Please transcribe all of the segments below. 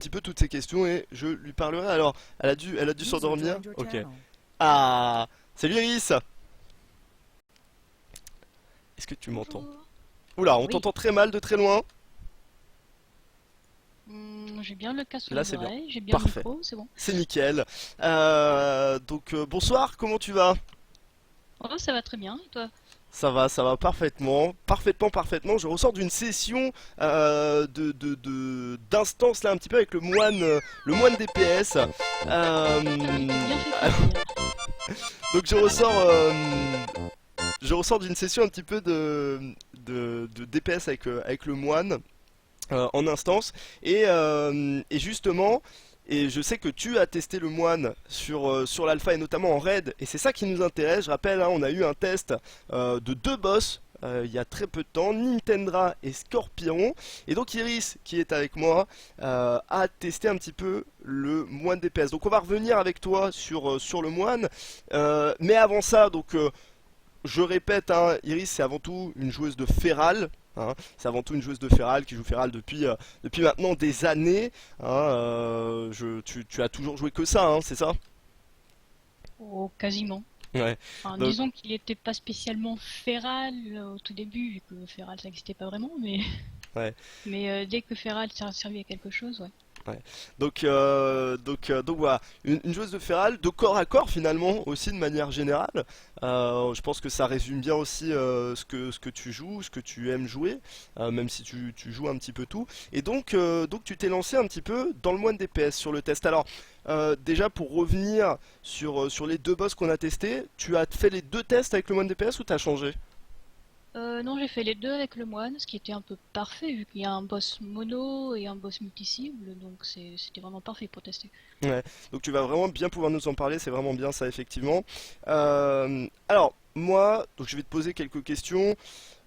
petit peu toutes ces questions et je lui parlerai. Alors, elle a dû User s'endormir. joined your Ok. channel. Ah, salut Iris. Est-ce que tu m'entends? Bonjour. Oula, on Oui, t'entend très mal de très loin. J'ai bien le casque sur Là, les c'est bien. oreilles, j'ai bien le Parfait. micro, c'est bon. C'est nickel. Donc, bonsoir. Comment tu vas? Oh, ça va très bien, et toi? Ça va parfaitement, parfaitement, parfaitement. Je ressors d'une session d'instance là un petit peu avec le moine DPS. Ah, tu t'es bien fait Alors, plaisir. donc je ressors d'une session un petit peu de DPS avec le moine en instance et justement. Et je sais que tu as testé le moine sur l'alpha et notamment en raid, et c'est ça qui nous intéresse. Je rappelle, hein, on a eu un test de deux boss il y a très peu de temps, Nintendra et Scorpion. Et donc Iris, qui est avec moi, a testé un petit peu le moine DPS. Donc on va revenir avec toi sur le moine. Mais avant ça, je répète, hein, Iris c'est avant tout une joueuse de Feral. Hein. C'est avant tout une joueuse de Feral qui joue Feral depuis maintenant des années. Hein, tu as toujours joué que ça, hein, c'est ça? Oh, quasiment. Ouais. Enfin, Donc, disons qu'il n'était pas spécialement féral au tout début, vu que féral ça n'existait pas vraiment, mais, ouais. dès que féral s'est servi à quelque chose, ouais. Ouais. Donc voilà, une joueuse de Feral, de corps à corps finalement aussi de manière générale. Je pense que ça résume bien aussi ce que tu joues, ce que tu aimes jouer, même si tu joues un petit peu tout. Et donc tu t'es lancé un petit peu dans le moine DPS sur le test. Alors déjà pour revenir sur les deux boss qu'on a testés, tu as fait les deux tests avec le moine DPS ou t'as changé? Non, j'ai fait les deux avec le moine, ce qui était un peu parfait, vu qu'il y a un boss mono et un boss multi-cible, donc c'était vraiment parfait pour tester. Ouais, donc tu vas vraiment bien pouvoir nous en parler, c'est vraiment bien ça effectivement. Alors moi, donc je vais te poser quelques questions.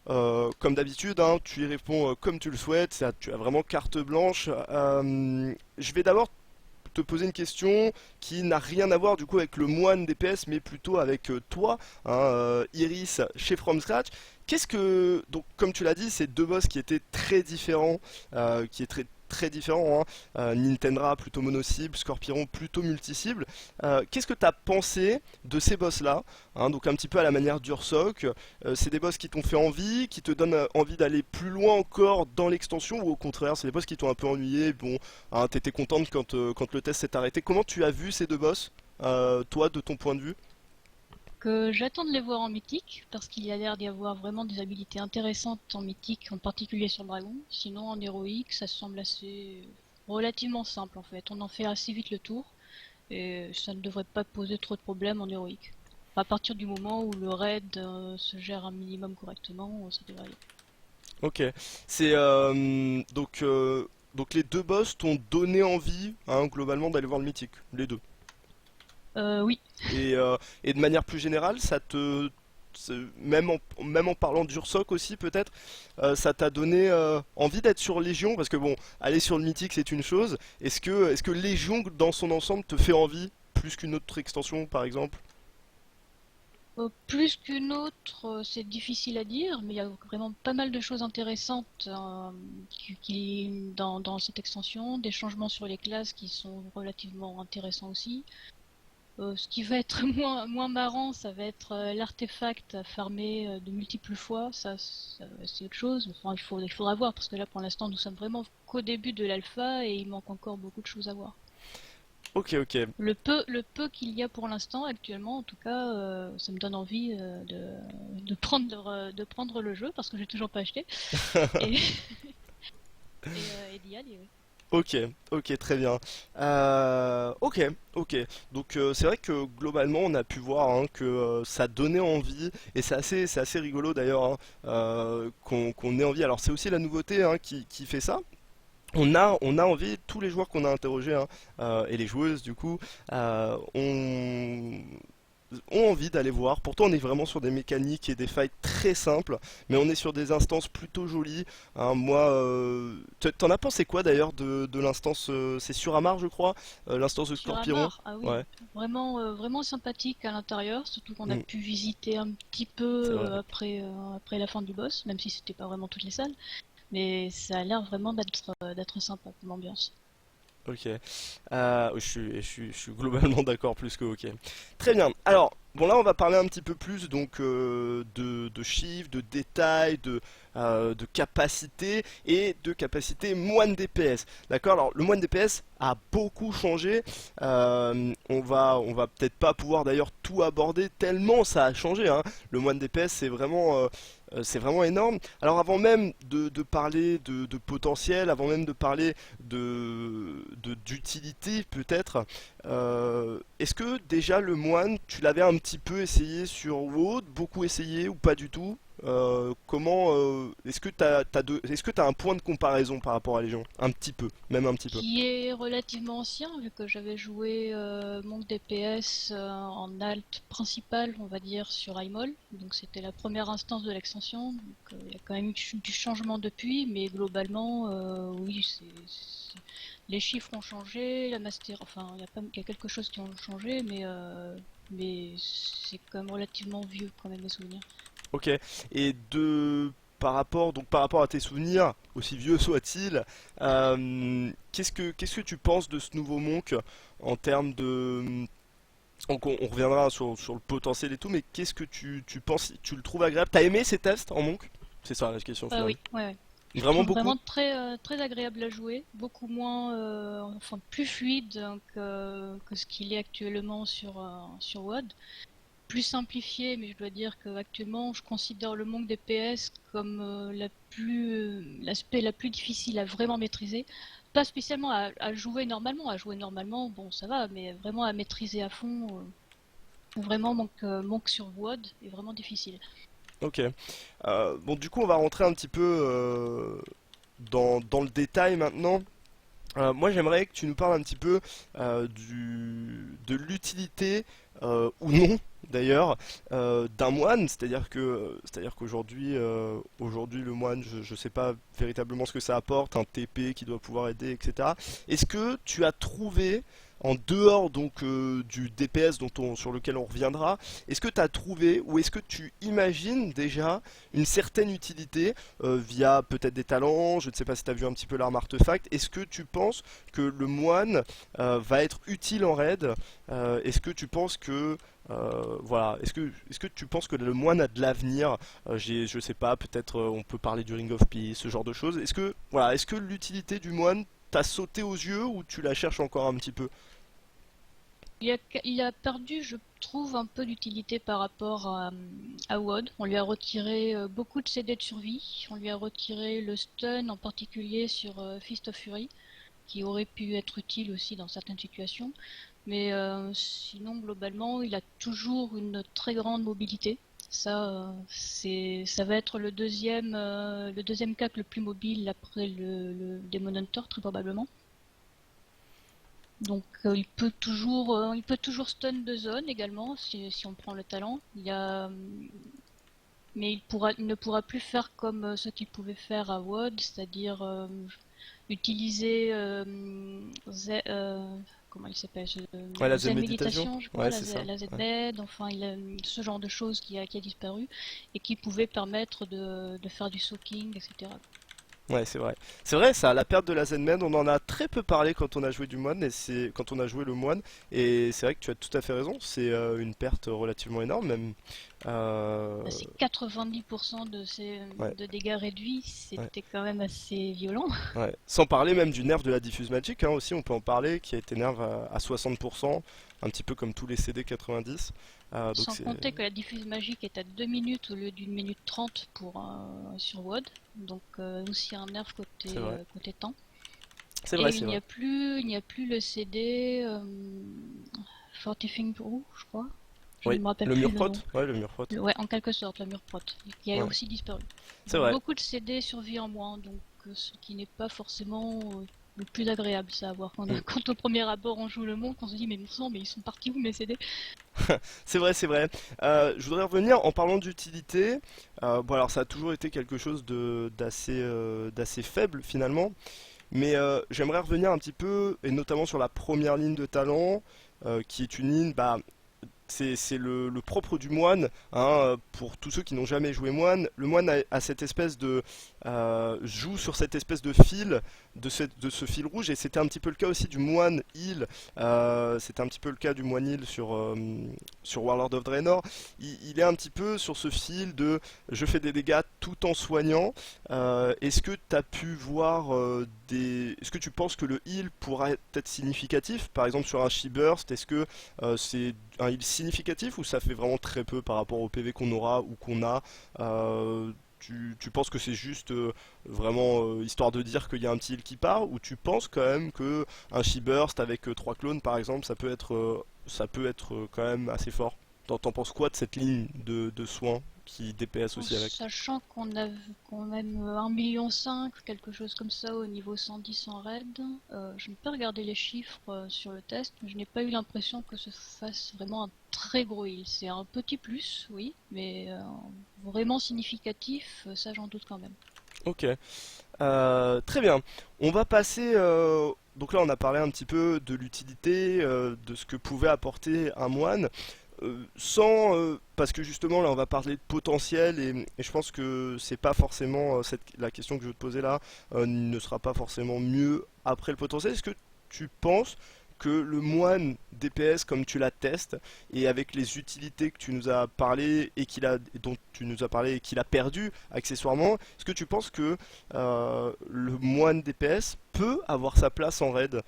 Comme d'habitude, hein, tu y réponds comme tu le souhaites, tu as vraiment carte blanche. Je vais d'abord te poser une question qui n'a rien à voir du coup avec le moine DPS, mais plutôt avec toi, hein, Iris, chez From Scratch. Qu'est-ce que, donc comme tu l'as dit, c'est deux boss qui étaient très différents, qui est très différent, hein. Nintendra plutôt mono-cible, Scorpion plutôt multi-cible. Qu'est-ce que tu as pensé de ces boss-là, hein, donc un petit peu à la manière d'Ursoc? C'est des boss qui t'ont fait envie, qui te donnent envie d'aller plus loin encore dans l'extension, ou au contraire, c'est des boss qui t'ont un peu ennuyé, bon, hein, t'étais contente quand le test s'est arrêté. Comment tu as vu ces deux boss, toi, de ton point de vue? Que j'attends de les voir en mythique, parce qu'il y a l'air d'y avoir vraiment des habilités intéressantes en mythique, en particulier sur le dragon. Sinon, en héroïque, ça semble assez relativement simple en fait. On en fait assez vite le tour, et ça ne devrait pas poser trop de problèmes en héroïque. À partir du moment où le raid se gère un minimum correctement, ça devrait aller. Ok, c'est donc les deux boss t'ont donné envie, hein, globalement, d'aller voir le mythique, les deux. Oui. Et de manière plus générale, même en parlant d'Ursoc aussi peut-être, ça t'a donné envie d'être sur Légion, parce que bon, aller sur le Mythique c'est une chose. Est-ce que Légion dans son ensemble te fait envie plus qu'une autre extension par exemple? Plus qu'une autre, c'est difficile à dire, mais il y a vraiment pas mal de choses intéressantes dans cette extension, des changements sur les classes qui sont relativement intéressants aussi. Ce qui va être moins marrant, ça va être l'artefact à farmer de multiples fois, c'est autre chose. Enfin, il faudra voir, parce que là pour l'instant nous sommes vraiment qu'au début de l'alpha et il manque encore beaucoup de choses à voir. Ok, ok. Le peu qu'il y a pour l'instant, actuellement, en tout cas, ça me donne envie de prendre le jeu parce que j'ai toujours pas acheté et, et d'y aller. Oui. Ok, ok, très bien. Ok, ok. Donc c'est vrai que globalement on a pu voir hein, que ça donnait envie et c'est assez rigolo d'ailleurs hein, qu'on ait envie. Alors c'est aussi la nouveauté hein, qui fait ça. On a envie, tous les joueurs qu'on a interrogés hein, et les joueuses du coup, ont envie d'aller voir. Pourtant, on est vraiment sur des mécaniques et des fights très simples, mais on est sur des instances plutôt jolies. Hein, moi, t'en as pensé quoi d'ailleurs de l'instance c'est sur Amar, je crois, l'instance de Sur Scorpion. Amar, ah oui, Ouais, vraiment sympathique à l'intérieur, surtout qu'on a mm, pu visiter un petit c'est peu vrai. après la fin du boss, même si c'était pas vraiment toutes les salles, mais ça a l'air vraiment d'être sympa comme ambiance. Ok. Je suis globalement d'accord plus que ok. Très bien. Alors, bon là on va parler un petit peu plus donc de chiffres, de détails, de capacité et de capacité moine DPS. D'accord? Alors le moine DPS a beaucoup changé. On va peut-être pas pouvoir d'ailleurs tout aborder tellement ça a changé, hein. Le moine DPS c'est vraiment énorme. Alors avant même de parler de potentiel, avant même de parler d'utilité peut-être, est-ce que déjà le moine, tu l'avais un petit peu essayé sur WoD, beaucoup essayé ou pas du tout? Est-ce que est-ce que t'as un point de comparaison par rapport à Légion? Un petit peu, même un petit peu. Qui est relativement ancien, vu que j'avais joué Monk DPS en alt principal, on va dire, sur iMol. Donc c'était la première instance de l'extension. Donc il y a quand même eu du changement depuis, mais globalement, oui, les chiffres ont changé, la master, enfin, il y a quelque chose qui ont changé, mais c'est quand même relativement vieux quand même les souvenirs. Ok. Et par rapport à tes souvenirs, aussi vieux soient-ils, qu'est-ce que tu penses de ce nouveau Monk en termes de donc on reviendra sur le potentiel et tout, mais qu'est-ce que tu penses, tu le trouves agréable? T'as aimé ces tests en Monk? C'est ça la question Ah finalement. oui, ouais, ouais. Je Vraiment trouve beaucoup? vraiment très agréable à jouer, beaucoup moins, enfin plus fluide hein, que ce qu'il est actuellement sur WoD. Plus simplifié, mais je dois dire qu'actuellement, je considère le manque DPS comme l'aspect la plus difficile à vraiment maîtriser. Pas spécialement à jouer normalement. À jouer normalement, bon, ça va, mais vraiment à maîtriser à fond, vraiment manque sur WoD est vraiment difficile. Ok. Bon, du coup, on va rentrer un petit peu dans le détail maintenant. Moi, j'aimerais que tu nous parles un petit peu de l'utilité ou non, d'ailleurs, d'un moine. C'est-à-dire qu'aujourd'hui, aujourd'hui, le moine, je ne sais pas véritablement ce que ça apporte, un TP qui doit pouvoir aider, etc. Est-ce que tu as trouvé, en dehors donc du DPS sur lequel on reviendra, est-ce que tu as trouvé ou est-ce que tu imagines déjà une certaine utilité via peut-être des talents, je ne sais pas si tu as vu un petit peu l'arme artefact, est-ce que tu penses que le moine va être utile en raid? Est-ce que tu penses que voilà, est-ce que tu penses que le moine a de l'avenir? Je sais pas, peut-être on peut parler du Ring of Peace, ce genre de choses. Est-ce que l'utilité du moine t'a sauté aux yeux ou tu la cherches encore un petit peu? Il a perdu, je trouve, un peu d'utilité par rapport à WoD. On lui a retiré beaucoup de CD de survie. On lui a retiré le stun, en particulier sur Fist of Fury, qui aurait pu être utile aussi dans certaines situations. Mais sinon, globalement, il a toujours une très grande mobilité. Ça, ça va être le deuxième CAC le plus mobile après le Demon Hunter, très probablement. Donc il peut toujours stun de zone également si on prend le talent. Mais il ne pourra plus faire comme ce qu'il pouvait faire à WoD, c'est-à-dire utiliser comment il s'appelle Ouais, la Zen Zen Méditation? Méditation, je crois, Ouais, c'est ça. la Ouais. Z-Med, enfin ce genre de choses qui a disparu et qui pouvait permettre de faire du soaking, etc. Ouais, c'est vrai. C'est vrai, ça, la perte de la Zen-Med, on en a très peu parlé quand on a joué du moine, et c'est quand on a joué le moine, et c'est vrai que tu as tout à fait raison, c'est une perte relativement énorme même. Euh, C'est 90% ouais, de dégâts réduits, ouais, c'était quand même assez violent. ouais. Sans parler même du nerf de la diffuse magic, hein, aussi, on peut en parler, qui a été nerf à 60%, un petit peu comme tous les CD 90. Donc Sans c'est compter que la diffuse magique est à 2 minutes au lieu d'une minute 30 sur WoD, donc aussi un nerf c'est vrai. côté temps. C'est vrai, Et c'est vrai. il n'y a plus le CD Fortifying Brew, je crois. Je ne Oui, me rappelle le plus mur le nom. prot, ouais, le mur prot. Ouais, en quelque sorte, la mur-prot, qui a Ouais, aussi disparu. c'est Donc vrai. beaucoup de CD survie en moins, donc ce qui n'est pas forcément le plus agréable ça à voir. Mm. Quand au premier abord on joue le monde, qu'on se dit mais bon sang, mais ils sont partis où mes CD? C'est vrai, c'est vrai. Je voudrais revenir en parlant d'utilité. Bon, alors ça a toujours été quelque chose d'assez faible finalement, mais j'aimerais revenir un petit peu, et notamment sur la première ligne de talent, qui est une ligne, bah, c'est le propre du moine, hein, pour tous ceux qui n'ont jamais joué moine. Le moine a cette espèce de joue sur cette espèce de fil, de ce fil rouge, et c'était un petit peu le cas aussi du moine heal. C'était un petit peu le cas du moine heal sur Warlord of Draenor. Il est un petit peu sur ce fil de je fais des dégâts tout en soignant. Est-ce que tu as pu voir est-ce que tu penses que le heal pourrait être significatif? Par exemple sur un She-Burst, est-ce que c'est un heal significatif ou ça fait vraiment très peu par rapport au PV qu'on aura ou qu'on a? Tu penses que c'est juste vraiment histoire de dire qu'il y a un petit heal qui part, ou tu penses quand même que un She-Burst avec 3 clones par exemple, ça peut être quand même assez fort? T'en penses quoi de cette ligne de soins qui DPS En aussi avec? sachant qu'on a quand même 1,5 million, quelque chose comme ça au niveau 110 en raid, je n'ai pas regardé les chiffres sur le test, mais je n'ai pas eu l'impression que ce fasse vraiment un très gros heal. C'est un petit plus, oui, mais vraiment significatif, ça j'en doute quand même. Ok. Très bien. On va passer. Donc là, on a parlé un petit peu de l'utilité, de ce que pouvait apporter un moine. Parce que justement, là, on va parler de potentiel et je pense que c'est pas forcément la question que je vais te poser là ne sera pas forcément mieux après le potentiel. Est-ce que tu penses que le moine DPS comme tu la testes et avec les utilités que tu nous as parlé et dont tu nous as parlé et qu'il a perdu accessoirement, est-ce que tu penses que le moine DPS peut avoir sa place en raid?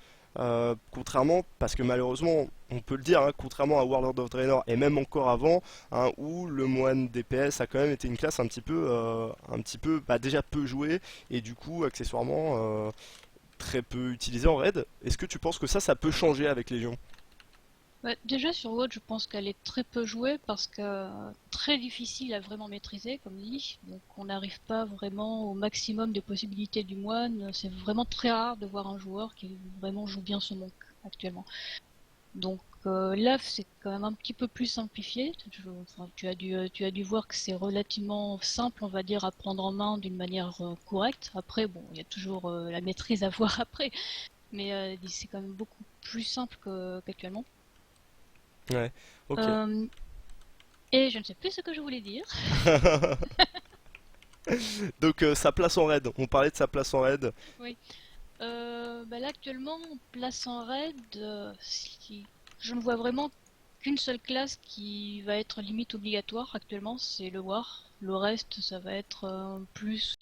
Contrairement, parce que malheureusement, on peut le dire, hein, contrairement à Warlord of Draenor et même encore avant, hein, où le moine DPS a quand même été une classe un petit peu, bah, déjà peu jouée et du coup accessoirement très peu utilisée en raid. Est-ce que tu penses que ça peut changer avec Légion? Ouais, déjà sur WoD, je pense qu'elle est très peu jouée parce que très difficile à vraiment maîtriser, comme dit. Donc on n'arrive pas vraiment au maximum des possibilités du moine. C'est vraiment très rare de voir un joueur qui vraiment joue bien ce monk actuellement. Donc là, c'est quand même un petit peu plus simplifié. Enfin, tu as dû voir que c'est relativement simple, on va dire, à prendre en main d'une manière correcte. Après, bon, il y a toujours la maîtrise à voir après, mais c'est quand même beaucoup plus simple qu'actuellement. Ouais, ok. Euh, et je ne sais plus ce que je voulais dire. Donc sa place en raid, on parlait de sa place en raid. Oui. Bah là actuellement, place en raid, je ne vois vraiment qu'une seule classe qui va être limite obligatoire actuellement, c'est le War. Le reste, ça va être plus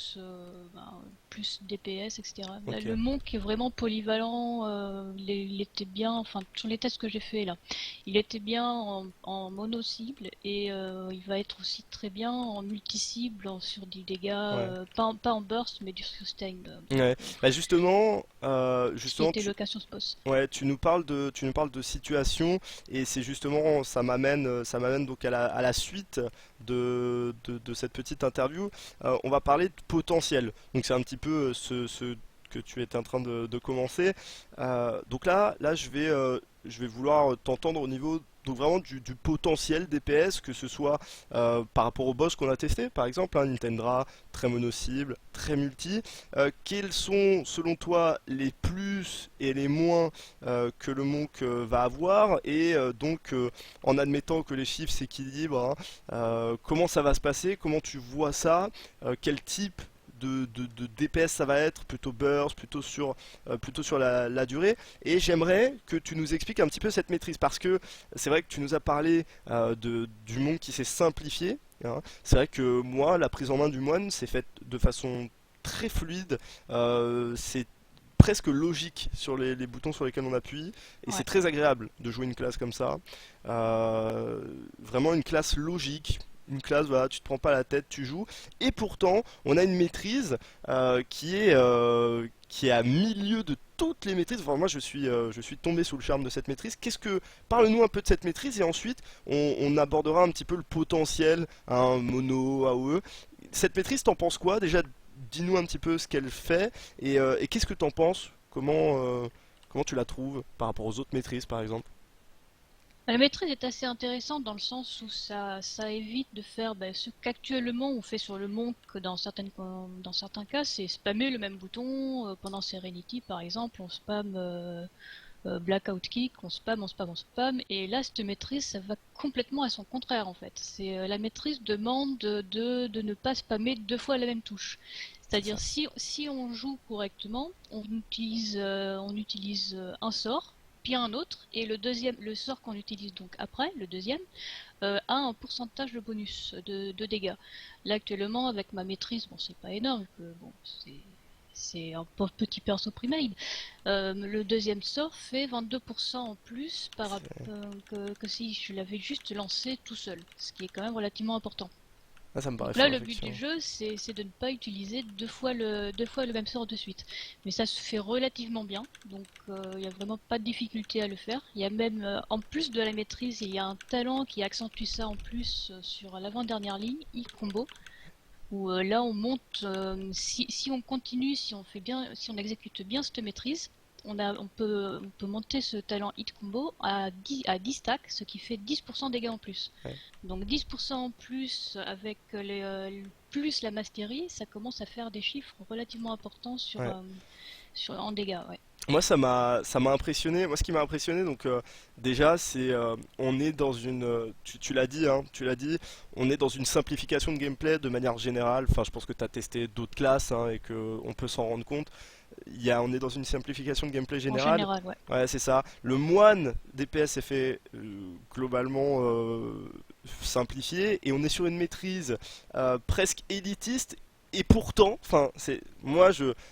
DPS, etc. Là, Ok. le Monk est vraiment polyvalent. Il était bien, enfin, sur les tests que j'ai fait là, il était bien en mono-cible et il va être aussi très bien en multi-cible sur des dégâts, Ouais. pas en burst, mais du sustain, Ouais. Bah justement, ce qui était le cas sur ce boss. ouais, tu nous parles de situation et c'est justement, ça m'amène donc à la suite de cette petite interview. On va parler de potentiel. Donc c'est un petit peu ce que tu étais en train de commencer. Donc là, je vais vouloir t'entendre au niveau donc vraiment du potentiel DPS, que ce soit par rapport au boss qu'on a testé, par exemple, hein, Nintendra, très mono-cible, très multi. Quels sont, selon toi, les plus et les moins que le Monk va avoir et donc en admettant que les chiffres s'équilibrent, hein, comment ça va se passer, comment tu vois ça, quel type de DPS ça va être, plutôt burst, plutôt sur la durée. Et j'aimerais que tu nous expliques un petit peu cette maîtrise, parce que c'est vrai que tu nous as parlé du monde qui s'est simplifié, hein. C'est vrai que moi, la prise en main du moine s'est faite de façon très fluide, c'est presque logique sur les boutons sur lesquels on appuie, et c'est Ouais. très agréable de jouer une classe comme ça. Vraiment une classe logique, une classe, voilà, tu te prends pas la tête, tu joues, et pourtant on a une maîtrise qui est à milieu de toutes les maîtrises. Enfin, moi je suis tombé sous le charme de cette maîtrise. Parle-nous un peu de cette maîtrise et ensuite on abordera un petit peu le potentiel, hein, mono, AOE. Cette maîtrise, t'en penses quoi? Déjà, dis-nous un petit peu ce qu'elle fait et qu'est-ce que t'en penses? Comment tu la trouves par rapport aux autres maîtrises par exemple? La maîtrise est assez intéressante dans le sens où ça évite de faire ce qu'actuellement on fait sur le monk dans certains cas, c'est spammer le même bouton. Pendant Serenity par exemple, on spamme blackout kick, on spam, on spam, on spam, et là cette maîtrise ça va complètement à son contraire en fait. C'est la maîtrise demande de ne pas spammer deux fois la même touche. C'est C'est-à-dire ça. si on joue correctement, on utilise un sort, puis un autre, et le sort qu'on utilise donc après, le deuxième, a un pourcentage de bonus de dégâts. Là actuellement avec ma maîtrise, bon c'est pas énorme, bon c'est un petit perso primate. Le deuxième sort fait 22% en plus que si je l'avais juste lancé tout seul, ce qui est quand même relativement important. Ah, ça me paraît Donc là, fort, le but du effectivement. jeu, c'est de ne pas utiliser deux fois le même sort de suite. Mais ça se fait relativement bien, donc il n'y a vraiment pas de difficulté à le faire. Il y a même, en plus de la maîtrise, il y a un talent qui accentue ça en plus sur l'avant-dernière ligne, e-combo, où là on monte, si on continue, si on fait bien, si on exécute bien cette maîtrise, on peut monter ce talent hit combo à 10 stacks, ce qui fait 10% de dégâts en plus. Ouais. Donc 10% en plus avec plus la mastery, ça commence à faire des chiffres relativement importants Ouais. en dégâts. Ouais. Moi, ça m'a impressionné. Moi, ce qui m'a impressionné, donc déjà, c'est on est dans une, tu l'as dit, hein, tu l'as dit, on est dans une simplification de gameplay de manière générale. Enfin, je pense que tu as testé d'autres classes hein, et que on peut s'en rendre compte. On est dans une simplification de gameplay En générale. général, ouais. Ouais, c'est ça. Le moine DPS est fait globalement simplifié et on est sur une maîtrise presque élitiste. Et pourtant, enfin, c'est moi,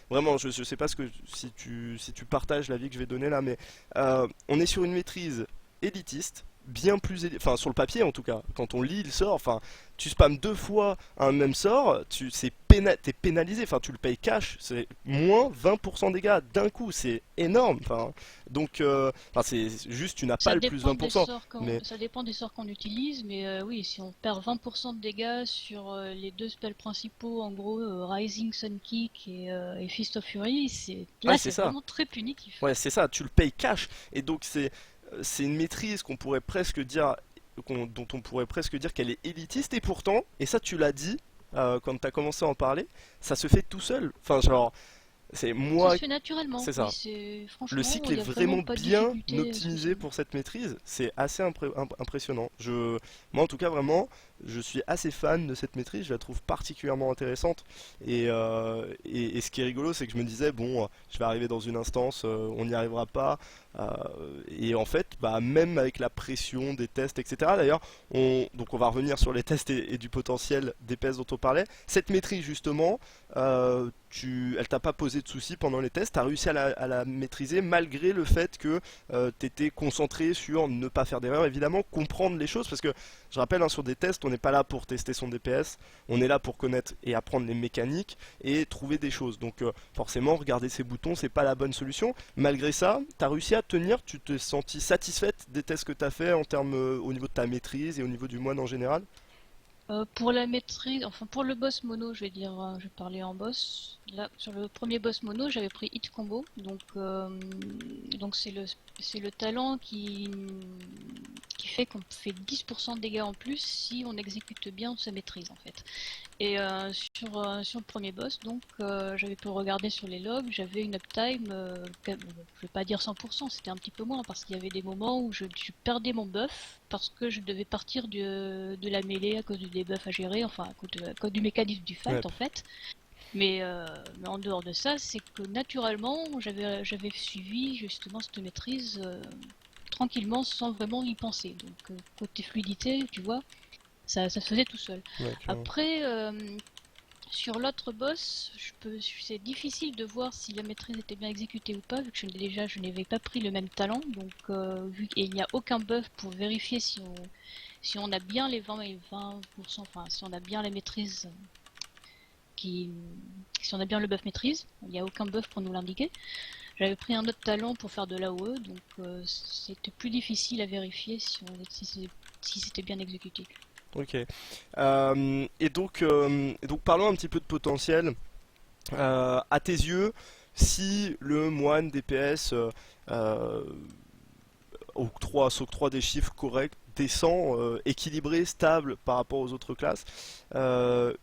vraiment, je sais pas si tu partages l'avis que je vais donner là, mais on est sur une maîtrise élitiste, bien plus, enfin, sur le papier en tout cas. Quand on lit le sort, enfin, tu spammes deux fois un même sort, t'es pénalisé, enfin, tu le payes cash, c'est moins 20% de dégâts d'un coup, c'est énorme, enfin, donc, enfin, c'est juste, tu n'as pas le plus 20%, mais Ça dépend des sorts qu'on utilise, mais oui, si on perd 20% de dégâts sur les deux spells principaux, en gros Rising Sun Kick et Fist of Fury, ouais, là c'est c'est ça. vraiment très punitif. Ouais, c'est ça, tu le payes cash. Et donc c'est une maîtrise qu'on pourrait presque dire dont on pourrait presque dire qu'elle est élitiste et pourtant, et ça tu l'as dit quand tu as commencé à en parler, ça se fait tout seul. Enfin genre c'est Ça moi, se fait naturellement, c'est oui, ça. c'est Le franchement, cycle il est n'y a vraiment vraiment pas de bien difficulté optimisé spéciale. pour cette maîtrise. C'est assez impressionnant. Moi, en tout cas, vraiment, je suis assez fan de cette maîtrise. Je la trouve particulièrement intéressante. Et ce qui est rigolo, c'est que je me disais, bon, je vais arriver dans une instance, on n'y arrivera pas. Euh, et en fait, bah, même avec la pression des tests, etc. D'ailleurs, donc on va revenir sur les tests et du potentiel d'EPS dont on parlait. Cette maîtrise, justement, elle t'a pas posé de soucis pendant les tests, t'as réussi à la maîtriser malgré le fait que t'étais concentré sur ne pas faire d'erreur, évidemment, comprendre les choses, parce que je rappelle, hein, sur des tests, on n'est pas là pour tester son DPS, on est là pour connaître et apprendre les mécaniques et trouver des choses. Donc forcément, regarder ces boutons, c'est pas la bonne solution. Malgré ça, t'as réussi à tenir, tu t'es senti satisfaite des tests que t'as fait en termes au niveau de ta maîtrise et au niveau du moine en général? Pour la maîtrise, enfin pour le boss mono, je vais dire, je vais parler en boss. Là, sur le premier boss mono, j'avais pris hit combo, donc c'est le talent qui fait qu'on fait 10% de dégâts en plus si on exécute bien sa maîtrise en fait. Et sur le premier boss, donc j'avais pu regarder sur les logs, j'avais une uptime, je vais pas dire 100%, c'était un petit peu moins parce qu'il y avait des moments où je perdais mon buff parce que je devais partir de la mêlée à cause du debuff à gérer, enfin à cause du mécanisme du Ouais. fight en fait. Mais en dehors de ça, c'est que naturellement, j'avais suivi justement cette maîtrise tranquillement sans vraiment y penser. Donc côté fluidité, tu vois, ça se faisait tout seul. Ouais, clairement. Après, sur l'autre boss, c'est difficile de voir si la maîtrise était bien exécutée ou pas, vu que déjà je n'avais pas pris le même talent, donc et il n'y a aucun buff pour vérifier si on a bien les 20 et 20%, enfin si on a bien la maîtrise, qui, si on a bien le buff maîtrise, il n'y a aucun buff pour nous l'indiquer. J'avais pris un autre talent pour faire de l'AOE, donc c'était plus difficile à vérifier si c'était bien exécuté. Ok. Et donc parlons un petit peu de potentiel. À tes yeux, si le moine DPS euh, s'octroie des chiffres corrects, décents, équilibrés, stables par rapport aux autres classes, euh,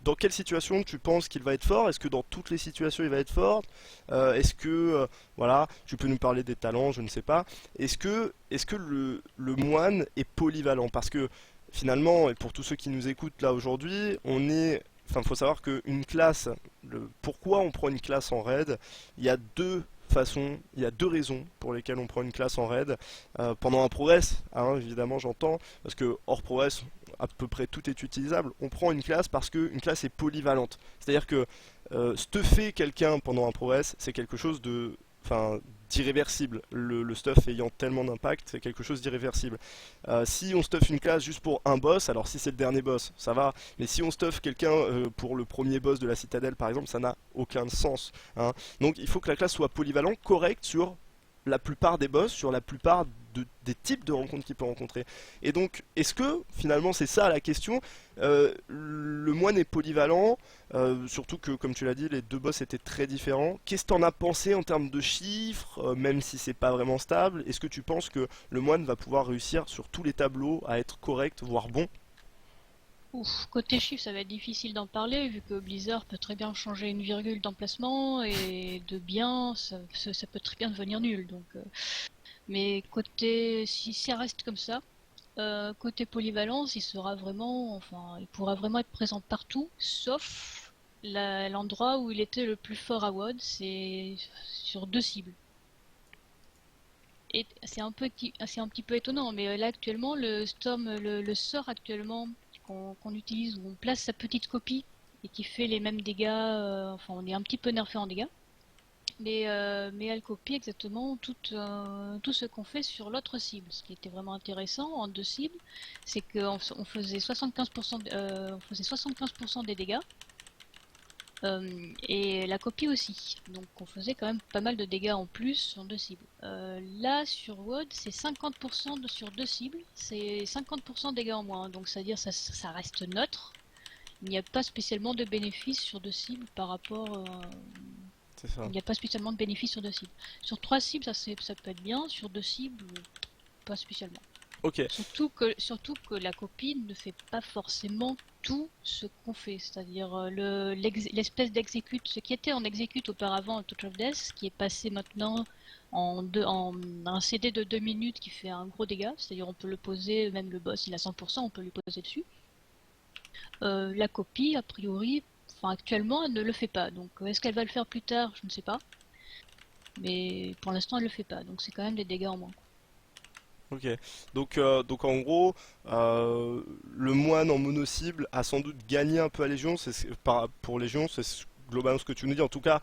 dans quelle situation tu penses qu'il va être fort? Est-ce que dans toutes les situations il va être fort? Est-ce que voilà, tu peux nous parler des talents, je ne sais pas. Est-ce que le moine est polyvalent? Parce que finalement, et pour tous ceux qui nous écoutent là aujourd'hui, enfin, faut savoir qu'une classe, pourquoi on prend une classe en raid, il y a deux façons, il y a deux raisons pour lesquelles on prend une classe en raid. Pendant un progress, hein, évidemment j'entends, parce que hors progress, à peu près tout est utilisable. On prend une classe parce qu'une classe est polyvalente. C'est-à-dire que stuffer quelqu'un pendant un progress, c'est quelque chose de, enfin, d'irréversible. Le stuff ayant tellement d'impact, c'est quelque chose d'irréversible. Si on stuff une classe juste pour un boss, alors si c'est le dernier boss, ça va. Mais si on stuff quelqu'un pour le premier boss de la citadelle, par exemple, ça n'a aucun sens, hein. Donc il faut que la classe soit polyvalente, correcte sur la plupart des boss, sur la plupart des types de rencontres qu'il peut rencontrer. Et donc, est-ce que, finalement, c'est ça la question, le moine est polyvalent, surtout que, comme tu l'as dit, les deux boss étaient très différents. Qu'est-ce que t'en as pensé en termes de chiffres, même si c'est pas vraiment stable? Est-ce que tu penses que le moine va pouvoir réussir sur tous les tableaux à être correct, voire bon? Ouf, côté chiffre, ça va être difficile d'en parler, vu que Blizzard peut très bien changer une virgule d'emplacement, et de bien, ça peut très bien devenir nul. Donc, mais côté, si ça reste comme ça, côté polyvalence, il sera vraiment, enfin, il pourra vraiment être présent partout, sauf l'endroit où il était le plus fort à WoD, c'est sur deux cibles. Et c'est un petit peu étonnant, mais là actuellement, le Storm, le sort actuellement qu'on utilise, où on place sa petite copie et qui fait les mêmes dégâts, enfin on est un petit peu nerfé en dégâts, mais elle copie exactement tout ce qu'on fait sur l'autre cible. Ce qui était vraiment intéressant en deux cibles, c'est qu'on faisait 75%, on faisait 75% des dégâts, et la copie aussi. Donc on faisait quand même pas mal de dégâts en plus sur deux cibles. Là sur WoD c'est 50% sur deux cibles, c'est 50% de dégâts en moins. Donc c'est-à-dire ça reste neutre. Il n'y a pas spécialement de bénéfice sur deux cibles par rapport... C'est ça. il n'y a pas spécialement de bénéfice sur deux cibles. Sur trois cibles ça peut être bien, sur deux cibles pas spécialement. Ok, Surtout que la copie ne fait pas forcément tout ce qu'on fait, c'est-à-dire l'espèce d'exécute, ce qui était en exécute auparavant en Touch of Death, qui est passé maintenant en un CD de 2 minutes qui fait un gros dégât, c'est-à-dire on peut le poser, même le boss il a 100%, on peut lui poser dessus. La copie, a priori, enfin actuellement elle ne le fait pas, donc est-ce qu'elle va le faire plus tard, je ne sais pas, mais pour l'instant elle le fait pas, donc c'est quand même des dégâts en moins. ok. Donc en gros, le moine en mono-cible a sans doute gagné un peu à Légion, pour Légion, globalement ce que tu nous dis. En tout cas,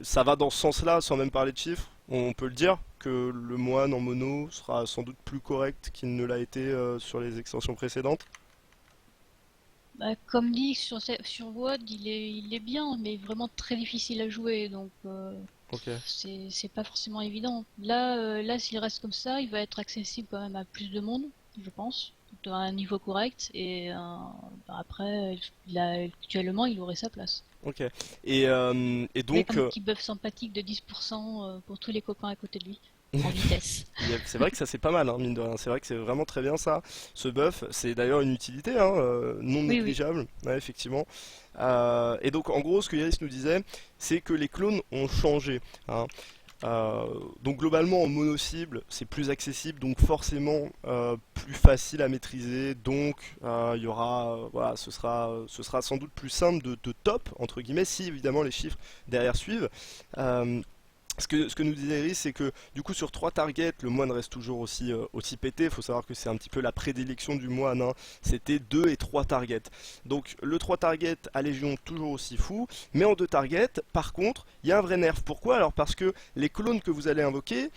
ça va dans ce sens-là, sans même parler de chiffres. On peut le dire que le moine en mono sera sans doute plus correct qu'il ne l'a été sur les extensions précédentes. Bah, comme dit sur WoD, il est bien, mais vraiment très difficile à jouer, donc Ok. c'est pas forcément évident. Là, s'il reste comme ça, il va être accessible quand même à plus de monde, je pense, à un niveau correct, et bah, après, actuellement, il aurait sa place. Ok. Et Avec donc, un petit buff sympathique de 10% pour tous les copains à côté de lui, en vitesse. c'est vrai que ça c'est pas mal, hein, mine de rien. C'est vrai que c'est vraiment très bien ça. Ce buff, c'est d'ailleurs une utilité hein, non Oui, oui. négligeable, ouais, effectivement. Et donc en gros, ce que Yaris nous disait, c'est que les clones ont changé, hein. Donc globalement en mono-cible, c'est plus accessible, donc forcément plus facile à maîtriser. Donc il y aura, voilà, ce sera sans doute plus simple de top entre guillemets, si évidemment les chiffres derrière suivent. Euh, ce que nous disait Iris, c'est que du coup sur trois targets, le moine reste toujours aussi pété. Il faut savoir que c'est un petit peu la prédilection du moine, hein. C'était 2 et 3 targets. Donc le 3 targets à Légion toujours aussi fou, mais en 2 targets, par contre, il y a un vrai nerf. Pourquoi? Alors parce que les clones que vous allez invoquer,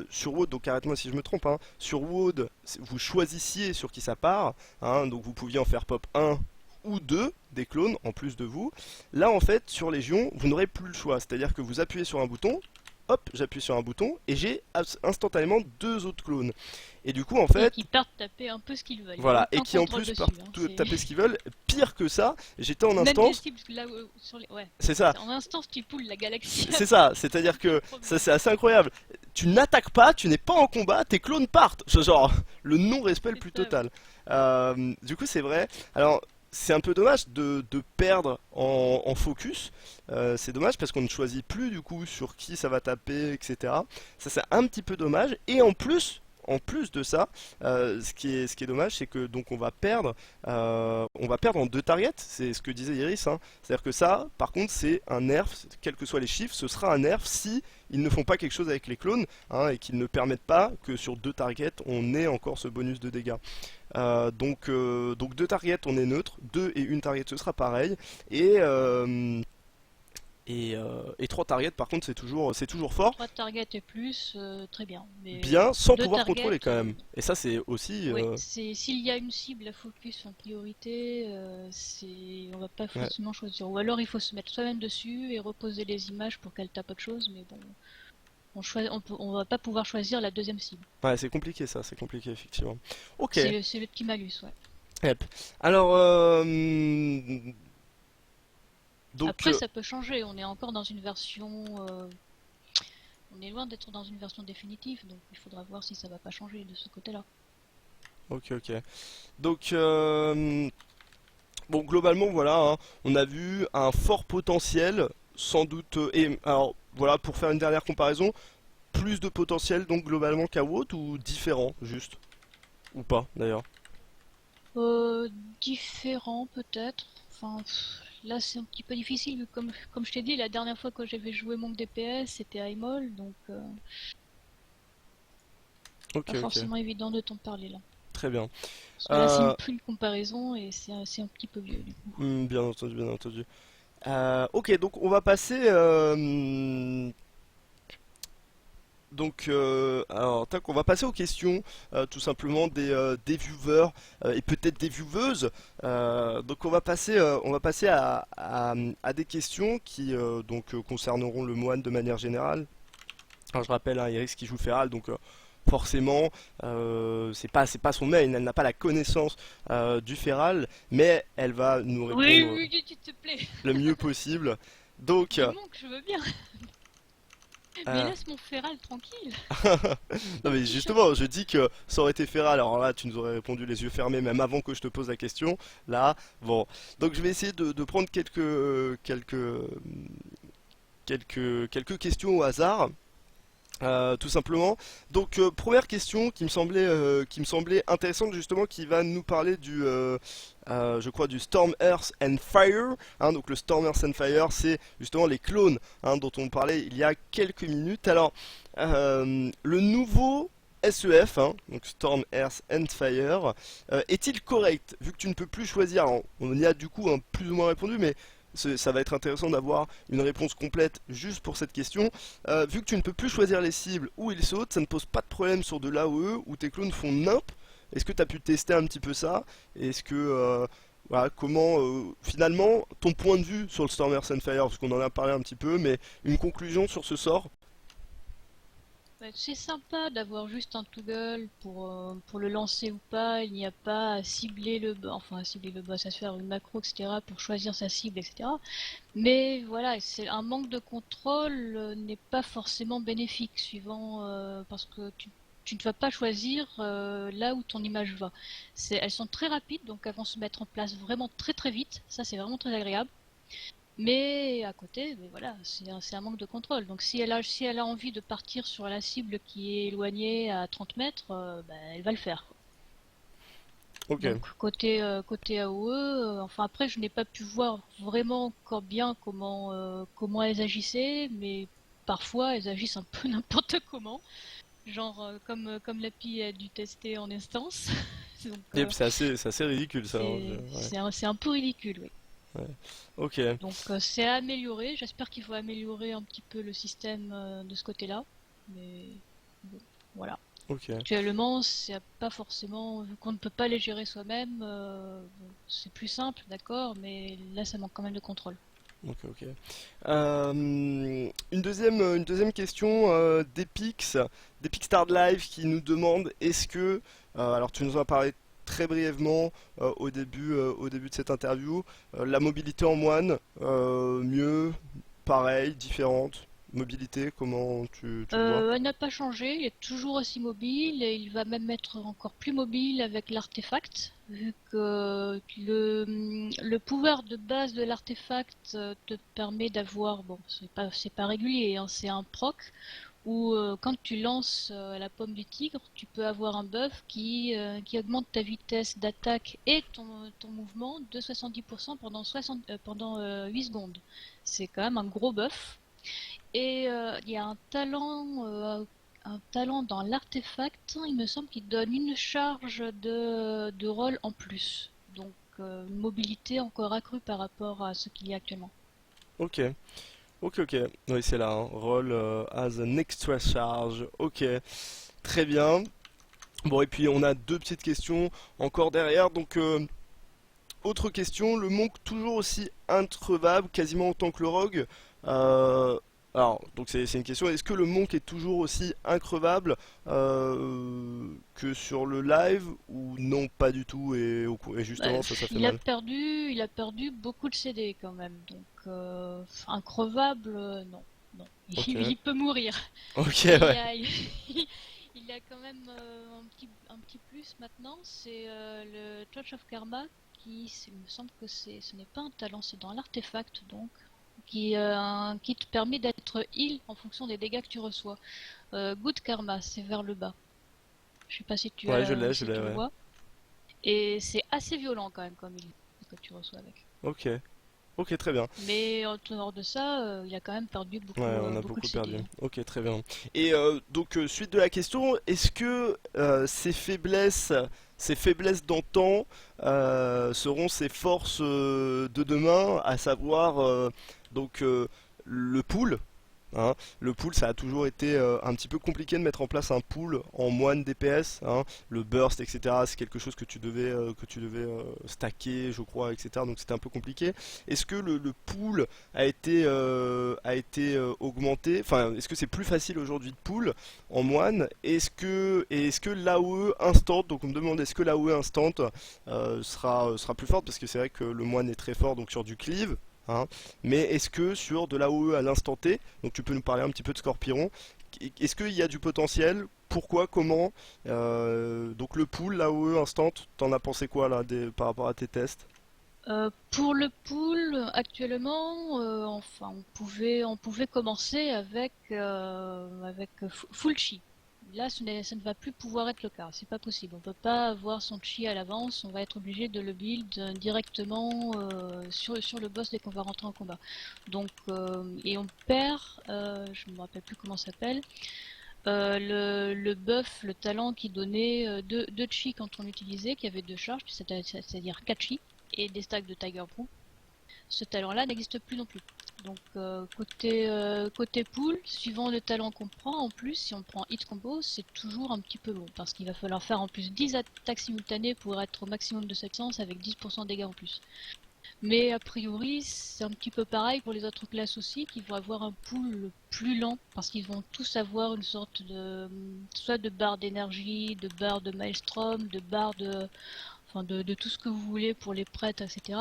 sur WoD, donc arrête-moi si je me trompe, hein, sur WoD, vous choisissiez sur qui ça part, hein, donc vous pouviez en faire pop un ou deux des clones en plus de vous. Là en fait sur Légion vous n'aurez plus le choix, c'est-à-dire que vous appuyez sur un bouton, hop j'appuie sur un bouton et j'ai instantanément deux autres clones. Et du coup en Et fait qui partent taper un peu ce qu'ils veulent. Il n'y a voilà, et aucun qui en contrôle plus dessus, partent hein, taper ce qu'ils veulent, pire que ça, j'étais en Même des instance, cibles, là, sur les... Ouais. c'est ça, En instance, tu poules la galaxie. c'est ça, c'est-à-dire que ça c'est assez incroyable. Tu n'attaques pas, tu n'es pas en combat, tes clones partent. Genre, le non-respect le C'est plus ça, ouais. total. Du coup, c'est vrai. Alors, c'est un peu dommage de perdre en focus. C'est dommage parce qu'on ne choisit plus du coup sur qui ça va taper, etc. Ça c'est un petit peu dommage. Et en plus de ça, ce qui est dommage, c'est que donc on va perdre en deux targets. C'est ce que disait Iris, hein. C'est-à-dire que ça, par contre, c'est un nerf, quels que soient les chiffres, ce sera un nerf si ils ne font pas quelque chose avec les clones, hein, et qu'ils ne permettent pas que sur deux targets on ait encore ce bonus de dégâts. Donc deux targets on est neutre, deux et une target ce sera pareil, et, euh, et trois targets par contre c'est toujours fort, 3 targets et plus, très bien. Mais bien sans 2 pouvoir targets, contrôler quand même. Et ça c'est aussi... oui, c'est s'il y a une cible à focus en priorité, on va pas Ouais, forcément choisir. Ou alors il faut se mettre soi-même dessus et reposer les images pour qu'elle tape autre chose, mais bon, on va pas pouvoir choisir la deuxième cible. ouais, c'est compliqué ça, c'est compliqué effectivement. Ok, C'est le petit malus, ouais. yep. Alors, donc, Après, ça peut changer. On est encore dans une version. On est loin d'être dans une version définitive, donc il faudra voir si ça va pas changer de ce côté-là. ok, ok. Donc, bon, globalement, voilà, hein, on a vu un fort potentiel, sans doute. Et alors, voilà, pour faire une dernière comparaison, plus de potentiel donc globalement qu'à WoT ou différent, juste ou pas d'ailleurs. Euh, Différent peut-être. Enfin, là c'est un petit peu difficile. Comme je t'ai dit, la dernière fois que j'avais joué Monk DPS, c'était à Imol, donc Ok, pas ok, forcément évident de t'en parler là. très bien. Parce que là c'est Euh, une comparaison et c'est un petit peu vieux du coup. bien entendu, bien entendu. Ok, donc on va passer. Alors, tac, on va passer aux questions, tout simplement des viewers et peut-être des vieweuses. Donc, on va passer à des questions qui concerneront le moine de manière générale. Alors, je rappelle, hein, Iris qui joue Feral, donc forcément, c'est pas son main, elle n'a pas la connaissance du Feral, mais elle va nous Oui, répondre oui, s'il te plaît. le mieux possible. Donc, Du Monk, je veux bien. Mais euh, laisse mon Feral tranquille. non mais justement, je dis que ça aurait été Feral, alors là tu nous aurais répondu les yeux fermés même avant que je te pose la question. Là, bon. Donc je vais essayer de prendre quelques questions au hasard. Tout simplement. Donc première question qui me semblait intéressante justement, qui va nous parler je crois du Storm Earth and Fire. Hein. Donc le Storm Earth and Fire, c'est justement les clones, hein, dont on parlait il y a quelques minutes. Alors le nouveau SEF, hein, donc Storm Earth and Fire, est-il correct vu que tu ne peux plus choisir? Alors, on y a du coup plus ou moins répondu, mais ça va être intéressant d'avoir une réponse complète juste pour cette question. Vu que tu ne peux plus choisir les cibles où ils sautent, ça ne pose pas de problème sur de l'AOE où tes clones font nimp. Est-ce que tu as pu tester un petit peu ça? Est-ce que voilà, comment finalement ton point de vue sur le Stormer Sunfire, parce qu'on en a parlé un petit peu, mais une conclusion sur ce sort? Ouais, c'est sympa d'avoir juste un toggle pour le lancer ou pas. Il n'y a pas à cibler enfin à cibler le boss, à se faire une macro, etc. pour choisir sa cible, etc. Mais voilà, c'est un manque de contrôle n'est pas forcément bénéfique, suivant parce que tu ne vas pas choisir là où ton image va. Elles sont très rapides, donc elles vont se mettre en place vraiment très très vite. Ça, c'est vraiment très agréable. Mais à côté, mais voilà, c'est un manque de contrôle. Donc si elle a envie de partir sur la cible qui est éloignée à 30 mètres, bah, elle va le faire. Ok, Donc côté AOE, enfin après je n'ai pas pu voir vraiment encore bien comment elles agissaient, mais parfois elles agissent un peu n'importe comment. Genre comme l'API a dû tester en instance. Donc yep, c'est assez ridicule ça, hein, ouais, c'est un peu ridicule, oui. ouais. Ok, Donc c'est à améliorer. J'espère qu'il faut améliorer un petit peu le système de ce côté-là. Mais bon, voilà. ok, Actuellement, c'est pas forcément, vu qu'on ne peut pas les gérer soi-même, bon, c'est plus simple, d'accord, mais là ça manque quand même de contrôle. ok, ok. Une deuxième question d'Epix Start Live qui nous demande est-ce que, alors tu nous en as parlé très brièvement au début de cette interview, la mobilité en moine, mieux, pareil, différente? mobilité, comment tu le vois? Elle n'a pas changé, il est toujours aussi mobile et il va même être encore plus mobile avec l'artefact, vu que le pouvoir de base de l'artefact te permet d'avoir, bon, c'est pas régulier, hein, c'est un proc, où quand tu lances la pomme du tigre, tu peux avoir un buff qui augmente ta vitesse d'attaque et ton mouvement de 70% pendant 8 secondes. C'est quand même un gros buff. Et il y a un talent dans l'artefact, il me semble qu'il donne une charge de rôle en plus. Donc une mobilité encore accrue par rapport à ce qu'il y a actuellement. Ok, ok. Oui, c'est là, hein. Roll as an extra charge. Ok, très bien. Bon, et puis on a deux petites questions encore derrière. Donc, autre question, le monk toujours aussi increvable, quasiment autant que le rogue. Euh, alors, donc c'est une question, est-ce que le monk est toujours aussi increvable que sur le live ou non pas du tout et justement ça fait mal. Il a perdu beaucoup de CD quand même. Donc increvable, non, non. Ok, Il peut mourir. ok, Mais ouais. il y a quand même un petit plus maintenant, c'est le Touch of Karma il me semble que ce n'est pas un talent, c'est dans l'artefact donc, qui te permet d'être heal en fonction des dégâts que tu reçois. Good Karma, c'est vers le bas. Je sais pas Ouais, je si l'ai, tu le ouais. vois. Et c'est assez violent quand même comme heal que tu reçois avec. Ok, ok, très bien. Mais en dehors de ça, il a quand même perdu Ouais, on a beaucoup de beaucoup perdu. CD, hein. Ok, très bien. Et donc, suite de la question, est-ce que ces faiblesses d'antan seront ses forces de demain, à savoir donc le pool? Hein. Le pool, ça a toujours été un petit peu compliqué de mettre en place un pool en moine DPS. Hein. Le burst, etc. C'est quelque chose que tu devais stacker, je crois, etc. Donc c'était un peu compliqué. Est-ce que le pool a été augmenté? Enfin, est-ce que c'est plus facile aujourd'hui de pool en moine? Est-ce que l'AOE instant, donc on me demande est-ce que l'AOE instant sera plus forte parce que c'est vrai que le moine est très fort donc sur du cleave. Hein. Mais est-ce que sur de l'AOE à l'instant T, donc tu peux nous parler un petit peu de Scorpion, est-ce qu'il y a du potentiel? Pourquoi? Comment? Donc le pool, l'AOE instant, t'en as pensé quoi là par rapport à tes tests? Pour le pool, actuellement, on pouvait commencer avec full chi. Là, ça ne va plus pouvoir être le cas. C'est pas possible. On peut pas avoir son chi à l'avance. On va être obligé de le build directement sur le boss dès qu'on va rentrer en combat. Donc, et on perd, je me rappelle plus comment ça s'appelle, le buff, le talent qui donnait 2 chi quand on l'utilisait, qui avait 2 charges, c'est-à-dire 4 chi et des stacks de Tiger Brew. Ce talent-là n'existe plus non plus. Donc côté pool, suivant le talent qu'on prend, en plus, si on prend hit combo, c'est toujours un petit peu long, parce qu'il va falloir faire en plus 10 attaques simultanées pour être au maximum de cette sens avec 10% de dégâts en plus. Mais a priori, c'est un petit peu pareil pour les autres classes aussi, qui vont avoir un pool plus lent, parce qu'ils vont tous avoir une sorte de, soit de barre d'énergie, de barre de maelstrom, de barre de tout ce que vous voulez pour les prêtres, etc.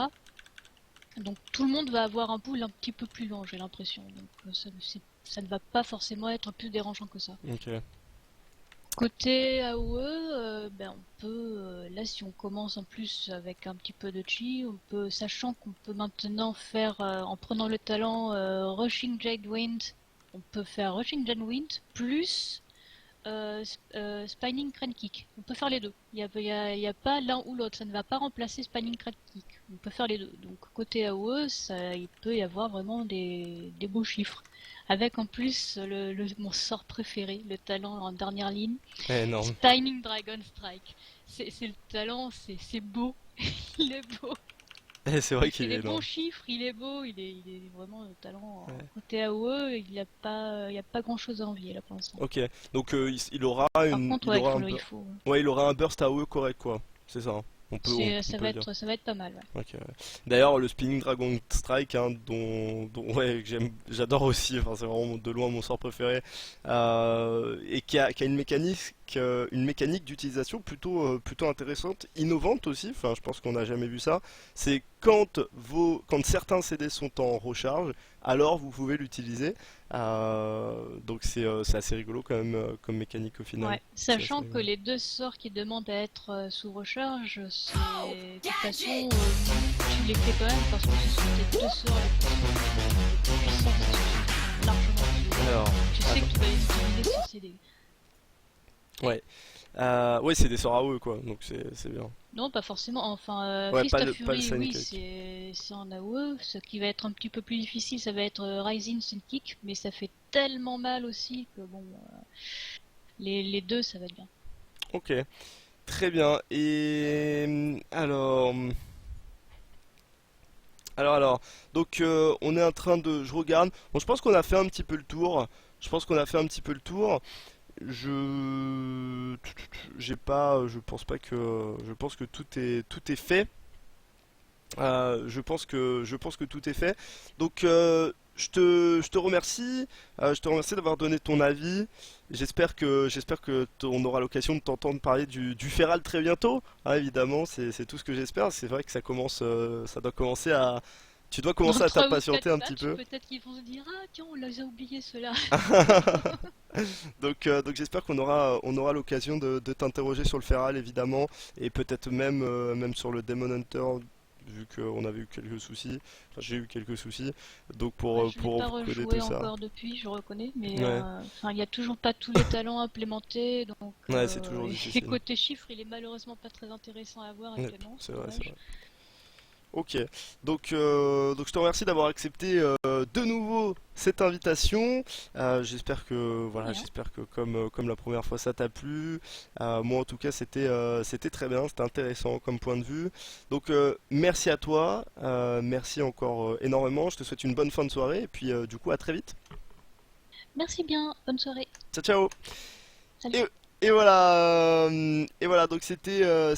Donc tout le monde va avoir un pool un petit peu plus lent, j'ai l'impression. Donc ça ne va pas forcément être plus dérangeant que ça. Ok. Côté AOE, ben on peut, là si on commence en plus avec un petit peu de chi, on peut, sachant qu'on peut maintenant faire, en prenant le talent Rushing Jade Wind, on peut faire Rushing Jade Wind plus Spinning Crane Kick. On peut faire les deux. Il y a pas l'un ou l'autre. Ça ne va pas remplacer Spinning Crane Kick. On peut faire les deux. Donc côté AOE, il peut y avoir vraiment des beaux chiffres. Avec en plus mon sort préféré, le talent en dernière ligne, Énorme. Spinning Dragon Strike. C'est le talent, c'est beau. Il est beau. C'est vrai Il fait qu'il est des bons énorme. chiffres, il est beau, il est vraiment le talent. Ouais. Côté AOE, il y a pas grand chose à envier là pour l'instant. Ok. Donc Par contre, il ouais, aura il faut. ouais, il aura un burst AOE correct quoi. C'est ça. Hein. On peut le dire. Ça va être pas mal, ouais. Ok, ouais. D'ailleurs, le Spinning Dragon Strike, hein, ouais, que j'adore aussi, enfin, c'est vraiment de loin mon sort préféré, et qui a une mécanique d'utilisation plutôt intéressante, innovante aussi. Enfin, je pense qu'on n'a jamais vu ça. C'est quand certains CD sont en recharge, alors vous pouvez l'utiliser. Donc c'est assez rigolo quand même comme mécanique au final. Ouais, C'est assez sachant que rigolo. les deux sorts qui demandent à être sous recharge, c'est de toute façon tu les fais quand même parce que ce sont tes deux sorts les plus puissants et sont largement utilisés. Alors, Donc tu sais attends. que tu vas les utiliser sur CD. Ouais. Ouais, c'est des sorts AOE quoi, donc c'est bien. Non, pas forcément. Enfin, Ouais, Fist of pas le Fury, Sun oui, Kick. c'est en AOE. Ce qui va être un petit peu plus difficile, ça va être Rising Sun Kick, mais ça fait tellement mal aussi que bon, les deux, ça va être bien. Ok, très bien. Et alors, donc on est en train de, je regarde. Bon, je pense qu'on a fait un petit peu le tour. Je pense qu'on a fait un petit peu le tour. J'ai pas, je pense que tout est fait. Je pense que tout est fait. Donc, je te remercie. Je te remercie d'avoir donné ton avis. J'espère que on aura l'occasion de t'entendre parler du Feral très bientôt. Hein, évidemment, c'est tout ce que j'espère. C'est vrai que ça doit commencer à, tu dois Dans commencer à 3 ou t'impatienter 4 un petit patchs, peu. peut-être qu'ils vont se dire ah tiens, on les a oubliés ceux-là. Donc j'espère on aura l'occasion de t'interroger sur le Feral évidemment et peut-être même sur le Demon Hunter vu qu'on avait eu quelques soucis. Enfin j'ai eu quelques soucis donc Ouais, je l'ai pour pas coder tout rejoué ça. encore depuis, je reconnais, mais Ouais, enfin, il y a toujours pas tous les talents implémentés, donc ouais c'est toujours et difficile. côté chiffres, il est malheureusement pas très intéressant à voir Ouais, actuellement, c'est c'est vrai, c'est dommage. vrai. Ok, donc je te remercie d'avoir accepté de nouveau cette invitation. J'espère que De voilà, rien. j'espère que comme la première fois ça t'a plu. Moi en tout cas c'était très bien, c'était intéressant comme point de vue. Donc merci à toi, merci encore énormément. Je te souhaite une bonne fin de soirée et puis du coup à très vite. Merci bien, bonne soirée. Ciao ciao. Salut. Et, et voilà donc c'était